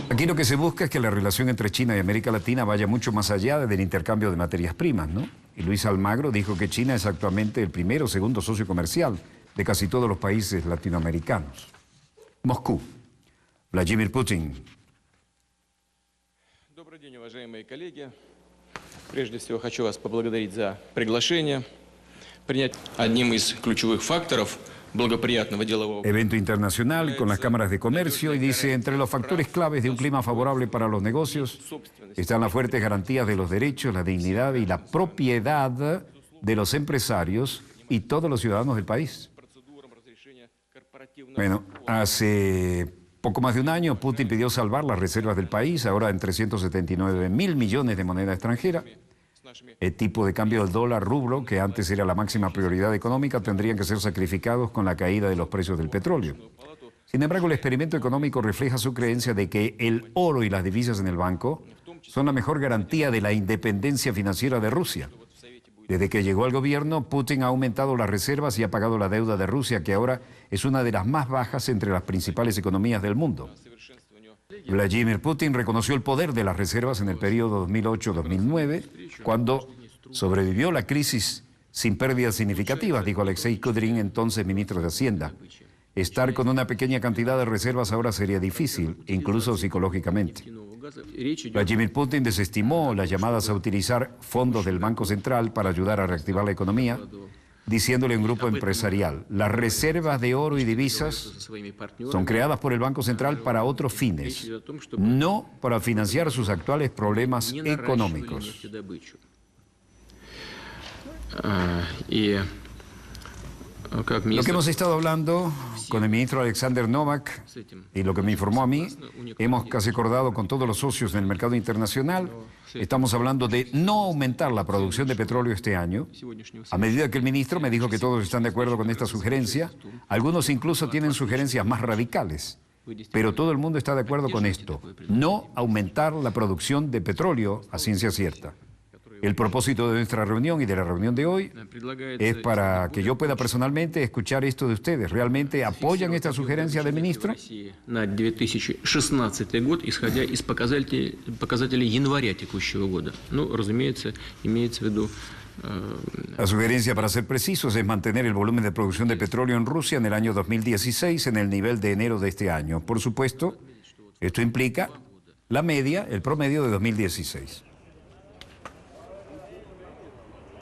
Aquí lo que se busca es que la relación entre China y América Latina vaya mucho más allá del intercambio de materias primas, ¿no? Y Luis Almagro dijo que China es actualmente el primero o segundo socio comercial de casi todos los países latinoamericanos. Moscú. Vladimir Putin. Добрый день, уважаемые коллеги. Прежде всего хочу вас поблагодарить за приглашение. Принять одним из ключевых факторов благоприятного делового... Evento internacional con las cámaras de comercio y dice, entre los factores claves de un clima favorable para los negocios están las fuertes garantías de los derechos, la dignidad y la propiedad de los empresarios y todos los ciudadanos del país. Bueno, hace poco más de un año Putin pidió salvar las reservas del país, ahora en 379.000 millones de moneda extranjera. El tipo de cambio del dólar rublo, que antes era la máxima prioridad económica, tendrían que ser sacrificados con la caída de los precios del petróleo. Sin embargo, el experimento económico refleja su creencia de que el oro y las divisas en el banco son la mejor garantía de la independencia financiera de Rusia. Desde que llegó al gobierno, Putin ha aumentado las reservas y ha pagado la deuda de Rusia, que ahora es una de las más bajas entre las principales economías del mundo. Vladimir Putin reconoció el poder de las reservas en el periodo 2008-2009, cuando sobrevivió la crisis sin pérdidas significativas, dijo Alexei Kudrin, entonces ministro de Hacienda. Estar con una pequeña cantidad de reservas ahora sería difícil, incluso psicológicamente. Vladimir Putin desestimó las llamadas a utilizar fondos del Banco Central para ayudar a reactivar la economía, diciéndole a un grupo empresarial, las reservas de oro y divisas son creadas por el Banco Central para otros fines, no para financiar sus actuales problemas económicos. Lo que hemos estado hablando con el ministro Alexander Novak y lo que me informó a mí, hemos casi acordado con todos los socios del mercado internacional. Estamos hablando de no aumentar la producción de petróleo este año. A medida que el ministro me dijo que todos están de acuerdo con esta sugerencia, algunos incluso tienen sugerencias más radicales. Pero todo el mundo está de acuerdo con esto, no aumentar la producción de petróleo a ciencia cierta. El propósito de nuestra reunión y de la reunión de hoy es para que yo pueda personalmente escuchar esto de ustedes. ¿Realmente apoyan esta sugerencia del ministro? На 2016 год, исходя из показателей января текущего года. Ну, разумеется, имеется в виду... La sugerencia, para ser precisos, es mantener el volumen de producción de petróleo en Rusia en el año 2016 en el nivel de enero de este año. Por supuesto, esto implica la media, el promedio de 2016.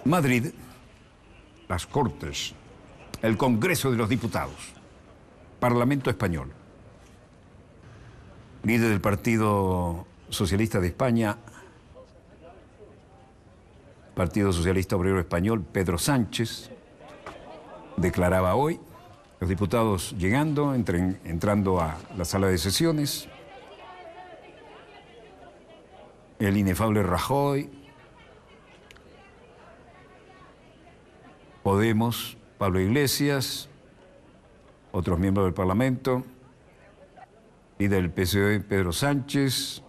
Madrid, las Cortes, el Congreso de los Diputados, Parlamento Español. Líder del Partido Socialista de España, Partido Socialista Obrero Español, Pedro Sánchez, declaraba hoy, los diputados llegando, entrando a la sala de sesiones, el inefable Rajoy, Podemos, Pablo Iglesias, otros miembros del Parlamento, y del PSOE, Pedro Sánchez.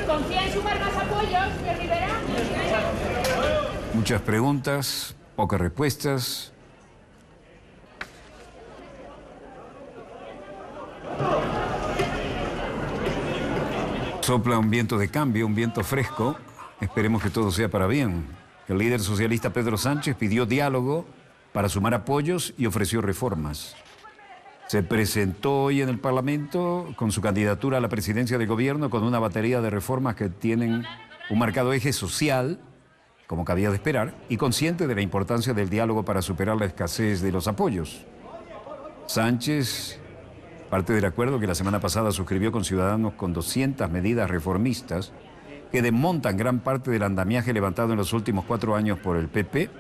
¿Confía en sumar más apoyos, señor Rivera? Muchas preguntas, pocas respuestas. Sopla un viento de cambio, un viento fresco. Esperemos que todo sea para bien. El líder socialista Pedro Sánchez pidió diálogo para sumar apoyos y ofreció reformas. Se presentó hoy en el Parlamento con su candidatura a la presidencia del gobierno con una batería de reformas que tienen un marcado eje social, como cabía de esperar, y consciente de la importancia del diálogo para superar la escasez de los apoyos. Sánchez parte del acuerdo que la semana pasada suscribió con Ciudadanos con 200 medidas reformistas que desmontan gran parte del andamiaje levantado en los últimos 4 años por el PP,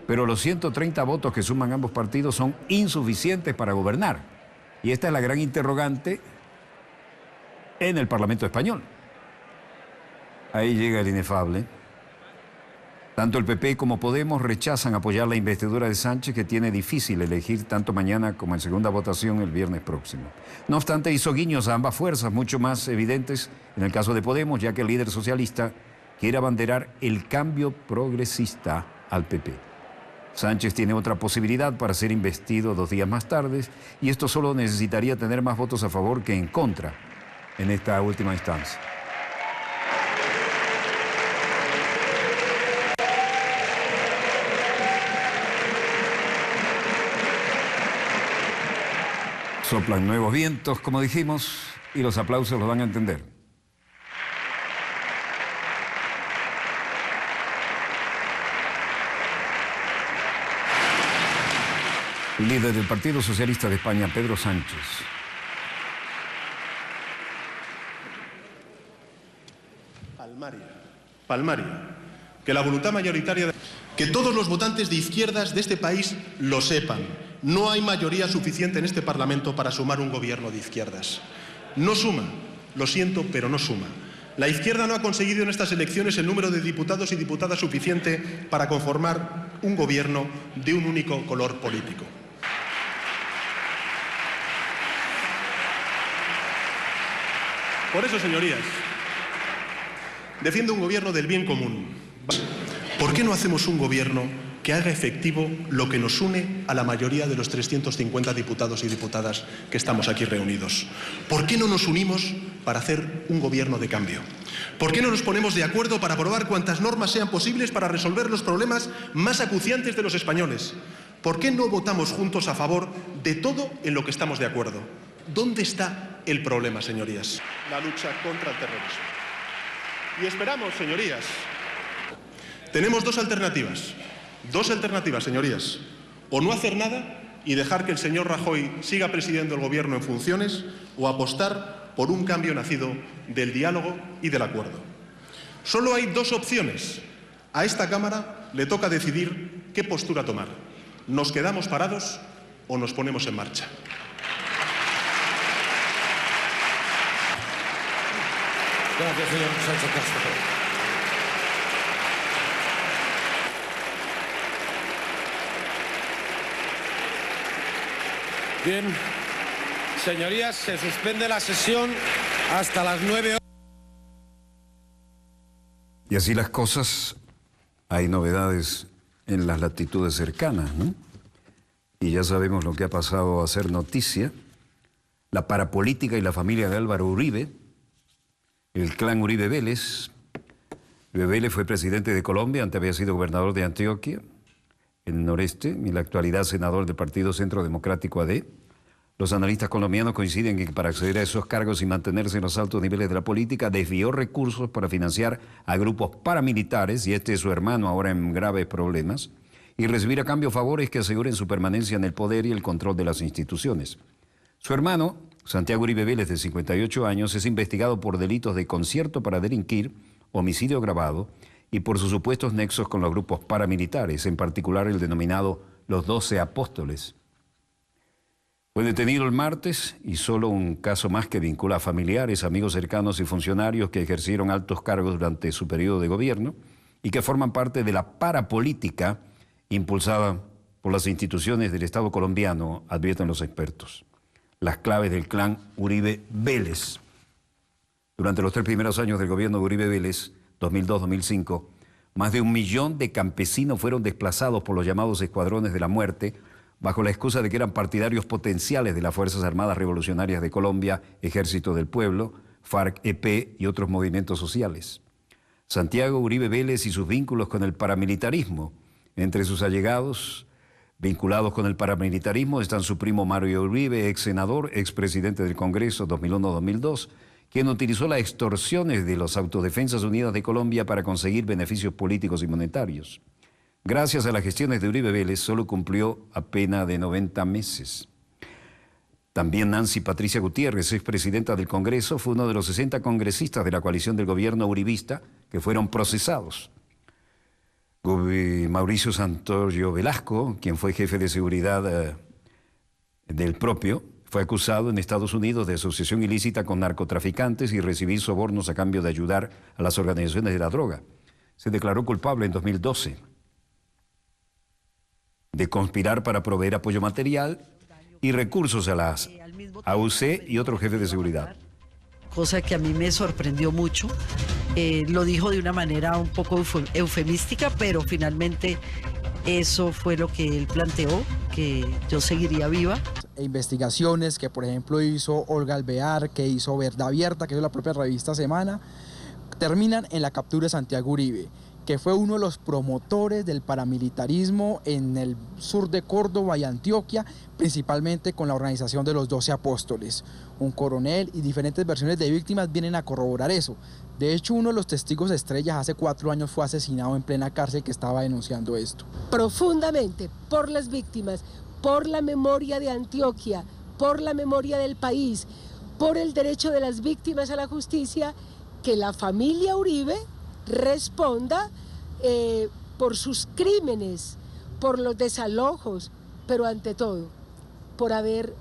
pero los 130 votos que suman ambos partidos son insuficientes para gobernar. Y esta es la gran interrogante en el Parlamento español. Ahí llega el inefable. Tanto el PP como Podemos rechazan apoyar la investidura de Sánchez, que tiene difícil elegir tanto mañana como en segunda votación el viernes próximo. No obstante, hizo guiños a ambas fuerzas, mucho más evidentes en el caso de Podemos, ya que el líder socialista quiere abanderar el cambio progresista al PP. Sánchez tiene otra posibilidad para ser investido 2 días más tarde, y esto solo necesitaría tener más votos a favor que en contra en esta última instancia. Soplan nuevos vientos, como dijimos, y los aplausos los van a entender. El líder del Partido Socialista de España, Pedro Sánchez. Palmaria. Que la voluntad mayoritaria, que todos los votantes de izquierdas de este país lo sepan. No hay mayoría suficiente en este Parlamento para sumar un gobierno de izquierdas. No suma, lo siento, pero no suma. La izquierda no ha conseguido en estas elecciones el número de diputados y diputadas suficiente para conformar un gobierno de un único color político. Por eso, señorías, defiendo un gobierno del bien común. ¿Por qué no hacemos un gobierno que haga efectivo lo que nos une a la mayoría de los 350 diputados y diputadas que estamos aquí reunidos? ¿Por qué no nos unimos para hacer un gobierno de cambio? ¿Por qué no nos ponemos de acuerdo para aprobar cuantas normas sean posibles para resolver los problemas más acuciantes de los españoles? ¿Por qué no votamos juntos a favor de todo en lo que estamos de acuerdo? ¿Dónde está el problema, señorías? La lucha contra el terrorismo. Y esperamos, señorías, tenemos dos alternativas. Dos alternativas, señorías. O no hacer nada y dejar que el señor Rajoy siga presidiendo el gobierno en funciones, o apostar por un cambio nacido del diálogo y del acuerdo. Solo hay dos opciones. A esta Cámara le toca decidir qué postura tomar. ¿Nos quedamos parados o nos ponemos en marcha? Gracias, señor Sánchez Castro. Bien, señorías, se suspende la sesión hasta las 9 horas. Y así las cosas, hay novedades en las latitudes cercanas, ¿no? Y ya sabemos lo que ha pasado a ser noticia. La parapolítica y la familia de Álvaro Uribe, el clan Uribe Vélez. Uribe Vélez fue presidente de Colombia, antes había sido gobernador de Antioquia, en el noreste, y en la actualidad senador del Partido Centro Democrático AD. Los analistas colombianos coinciden en que para acceder a esos cargos y mantenerse en los altos niveles de la política, desvió recursos para financiar a grupos paramilitares, y este es su hermano ahora en graves problemas, y recibir a cambio favores que aseguren su permanencia en el poder y el control de las instituciones. Su hermano, Santiago Uribe Vélez, de 58 años, es investigado por delitos de concierto para delinquir, homicidio agravado y por sus supuestos nexos con los grupos paramilitares, en particular el denominado Los 12 Apóstoles. Fue detenido el martes y solo un caso más que vincula a familiares, amigos cercanos y funcionarios que ejercieron altos cargos durante su periodo de gobierno y que forman parte de la parapolítica impulsada por las instituciones del Estado colombiano, advierten los expertos. Las claves del clan Uribe Vélez. Durante los 3 primeros años del gobierno de Uribe Vélez, 2002-2005, más de 1 millón de campesinos fueron desplazados por los llamados escuadrones de la muerte, bajo la excusa de que eran partidarios potenciales de las Fuerzas Armadas Revolucionarias de Colombia, Ejército del Pueblo, FARC-EP y otros movimientos sociales. Santiago Uribe Vélez y sus vínculos con el paramilitarismo. Entre sus allegados vinculados con el paramilitarismo están su primo Mario Uribe, ex senador, ex presidente del Congreso 2001-2002, quien utilizó las extorsiones de los Autodefensas Unidas de Colombia para conseguir beneficios políticos y monetarios. Gracias a las gestiones de Uribe Vélez, solo cumplió a pena de 90 meses. También Nancy Patricia Gutiérrez, expresidenta del Congreso, fue uno de los 60 congresistas de la coalición del gobierno uribista que fueron procesados. Mauricio Santoyo Velasco, quien fue jefe de seguridad del propio, fue acusado en Estados Unidos de asociación ilícita con narcotraficantes y recibir sobornos a cambio de ayudar a las organizaciones de la droga. Se declaró culpable en 2012 de conspirar para proveer apoyo material y recursos a las AUC y otros jefes de seguridad. Cosa que a mí me sorprendió mucho. Lo dijo de una manera un poco eufemística, pero finalmente eso fue lo que él planteó, que yo seguiría viva. Investigaciones que, por ejemplo, hizo Olga Alvear, que hizo Verdad Abierta, que es la propia revista Semana, terminan en la captura de Santiago Uribe, que fue uno de los promotores del paramilitarismo en el sur de Córdoba y Antioquia, principalmente con la organización de los 12 apóstoles. Un coronel y diferentes versiones de víctimas vienen a corroborar eso. De hecho, uno de los testigos estrellas hace 4 años fue asesinado en plena cárcel que estaba denunciando esto. Profundamente por las víctimas, por la memoria de Antioquia, por la memoria del país, por el derecho de las víctimas a la justicia, que la familia Uribe responda por sus crímenes, por los desalojos, pero ante todo, por haber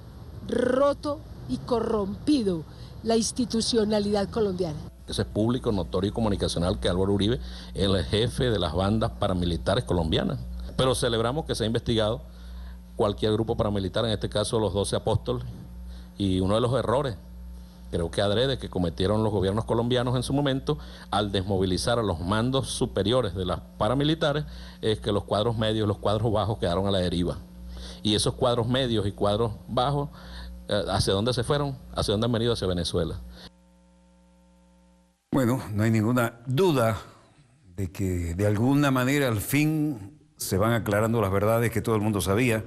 roto y corrompido la institucionalidad colombiana. Ese es público, notorio y comunicacional que Álvaro Uribe es el jefe de las bandas paramilitares colombianas. Pero celebramos que se ha investigado cualquier grupo paramilitar, en este caso los 12 apóstoles, y uno de los errores, creo que adrede, que cometieron los gobiernos colombianos en su momento al desmovilizar a los mandos superiores de las paramilitares, es que los cuadros medios y los cuadros bajos quedaron a la deriva. Y esos cuadros medios y cuadros bajos, ¿hacia dónde se fueron? ¿Hacia dónde han venido? Hacia Venezuela. Bueno, no hay ninguna duda de que de alguna manera al fin se van aclarando las verdades que todo el mundo sabía,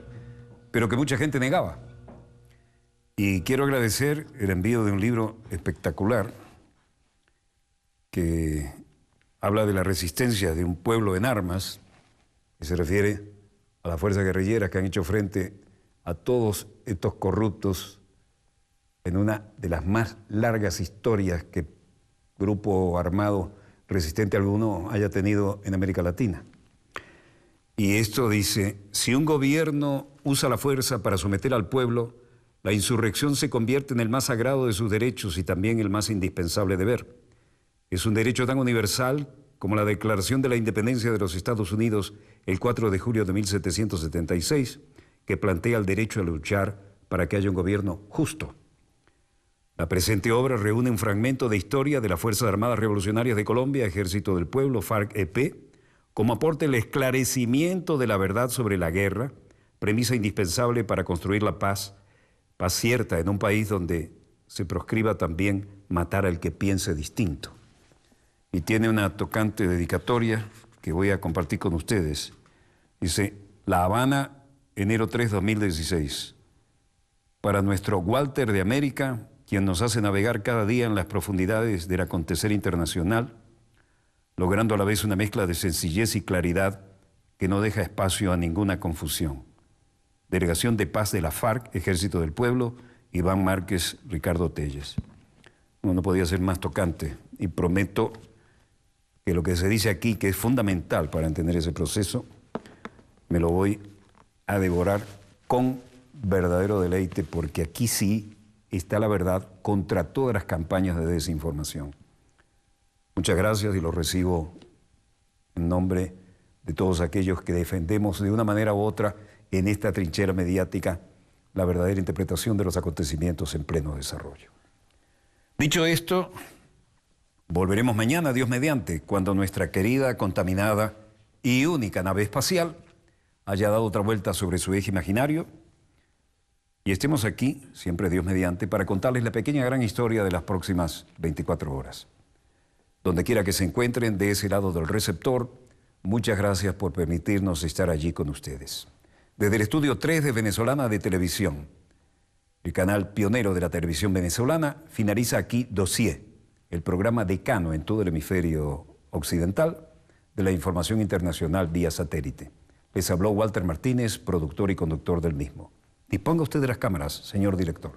pero que mucha gente negaba. Y quiero agradecer el envío de un libro espectacular que habla de la resistencia de un pueblo en armas, y se refiere a las fuerzas guerrilleras que han hecho frente a todos estos corruptos en una de las más largas historias que grupo armado resistente alguno haya tenido en América Latina. Y esto dice: si un gobierno usa la fuerza para someter al pueblo, la insurrección se convierte en el más sagrado de sus derechos y también el más indispensable deber. Es un derecho tan universal como la Declaración de la Independencia de los Estados Unidos el 4 de julio de 1776, que plantea el derecho a luchar para que haya un gobierno justo. La presente obra reúne un fragmento de historia de las Fuerzas Armadas Revolucionarias de Colombia, Ejército del Pueblo, FARC-EP, como aporte el esclarecimiento de la verdad sobre la guerra, premisa indispensable para construir la paz cierta en un país donde se proscriba también matar al que piense distinto. Y tiene una tocante dedicatoria que voy a compartir con ustedes. Dice: La Habana, enero 3, 2016. Para nuestro Walter de América, quien nos hace navegar cada día en las profundidades del acontecer internacional, logrando a la vez una mezcla de sencillez y claridad que no deja espacio a ninguna confusión. Delegación de Paz de la FARC, Ejército del Pueblo, Iván Márquez, Ricardo Telles. No podía ser más tocante, y prometo que lo que se dice aquí, que es fundamental para entender ese proceso, me lo voy a devorar con verdadero deleite, porque aquí sí está la verdad contra todas las campañas de desinformación. Muchas gracias y los recibo en nombre de todos aquellos que defendemos de una manera u otra en esta trinchera mediática la verdadera interpretación de los acontecimientos en pleno desarrollo. Dicho esto, volveremos mañana, Dios mediante, cuando nuestra querida, contaminada y única nave espacial haya dado otra vuelta sobre su eje imaginario Y estemos aquí, siempre Dios mediante, para contarles la pequeña gran historia de las próximas 24 horas. Donde quiera que se encuentren de ese lado del receptor, muchas gracias por permitirnos estar allí con ustedes. Desde el estudio 3 de Venezolana de Televisión, el canal pionero de la televisión venezolana, finaliza aquí Dossier, el programa decano en todo el hemisferio occidental de la información internacional vía satélite. Les habló Walter Martínez, productor y conductor del mismo. Disponga usted de las cámaras, señor director.